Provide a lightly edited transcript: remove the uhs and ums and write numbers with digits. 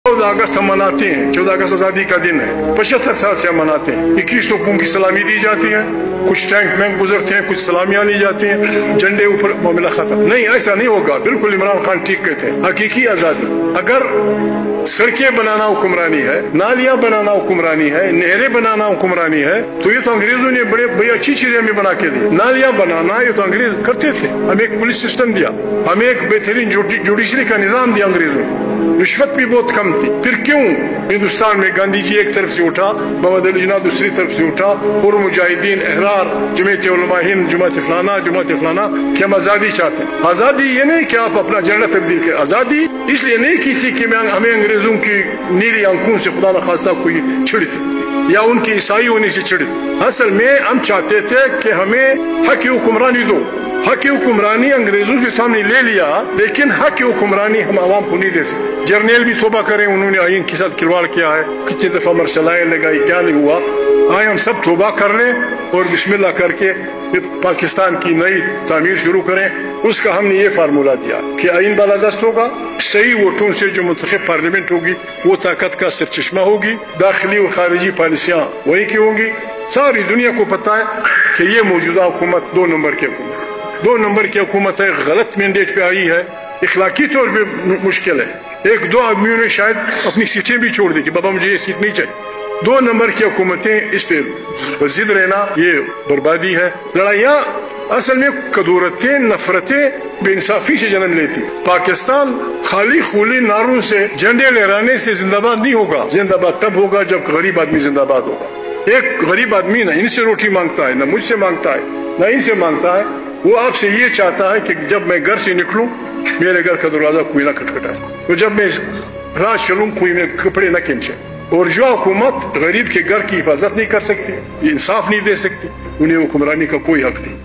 14 अगस्त हम मनाते हैं, 14 अगस्त आजादी का दिन है, 75 साल से हम मनाते हैं। 21 तोपों की सलामी दी जाती है, कुछ टैंक में गुजरते हैं, कुछ सलामियां ली जाती हैं, झंडे ऊपर, मामला खत्म। नहीं, ऐसा नहीं होगा। बिल्कुल इमरान खान ठीक कहते हैं। हकीकी आजादी, अगर सड़कें बनाना हुक्मरानी है, नालियां बनाना हुक्मरानी है, नहरें बनाना हुक्मरानी है, तो ये तो अंग्रेजों ने बड़ी अच्छी चीजें हमें बना के दी। नालियां बनाना ये तो अंग्रेज करते थे। हमें एक पुलिस सिस्टम दिया, हमें एक बेहतरीन जुडिशरी का निजाम दिया अंग्रेजों ने। रिश्वत भी बहुत कम थी। फिर क्यों हिंदुस्तान में गांधी जी एक तरफ से उठा, मोहम्मद अली जिन्ना दूसरी तरफ से उठा, और मुजाहिदीन, अहरार, जमात उलमा हिंद, जमात फलाना, कि हम आजादी चाहते हैं। आजादी ये नहीं कि आप अपना झंडा तब्दील करें। आजादी इसलिए नहीं की थी कि हमें अंग्रेजों की नीली आंखों से खुदा न खास्ता कोई छिड़ी थी या उनकी ईसाई होने से छिड़ी थी। असल में हम चाहते थे कि हमें हक की हुक्मरानी दो। हक की हुक्मरानी अंग्रेजों से हमने ले लिया, लेकिन हक की हुक्मरानी हम आवाम को नहीं दे सकते। जर्नैल भी तोबा करें, उन्होंने आइन के साथ खिलवाड़ किया है, कितनी दफा मरसलाएं लगाई, क्या नहीं हुआ। आए हम सब तोबा कर लें और बिस्मिल्लाह करके फिर पाकिस्तान की नई तामीर शुरू करें। उसका हमने ये फार्मूला दिया कि आइन बालादस्त होगा, सही वोटों से जो मुंतखब पार्लियामेंट होगी वो ताकत का सरचश्मा होगी, दाखिली और खारिजी पॉलिसियां वही की होंगी। सारी दुनिया को पता है कि ये मौजूदा हुकूमत 2 नंबर की हुकूमत, 2 नंबर की हुकूमत है, गलत मैंडेट पे आई है, इखलाकी तौर पे मुश्किल है। 1-2 आदमियों ने शायद अपनी सीटें भी छोड़ दी कि बाबा मुझे ये सीट नहीं चाहिए। 2 नंबर की हुकूमतें, इस पे जिद रहना ये बर्बादी है। लड़ाइयाँ असल में कदूरतें, नफरतें बेइंसाफी से जन्म लेती। पाकिस्तान खाली खुली नारों से, झंडे लहराने से जिंदाबाद नहीं होगा। जिंदाबाद तब होगा जब गरीब आदमी जिंदाबाद होगा। एक गरीब आदमी न इनसे रोटी मांगता है, न मुझसे मांगता है, न इनसे मांगता है। वो आपसे ये चाहता है कि जब मैं घर से निकलूं मेरे घर का दरवाजा कोई ना खटखटाए, तो जब मैं रात चलूं कोई मेरे कपड़े न खींचे। और जो हुकूमत गरीब के घर की हिफाजत नहीं कर सकती, इंसाफ नहीं दे सकती, उन्हें हुक्मरानी का कोई हक नहीं।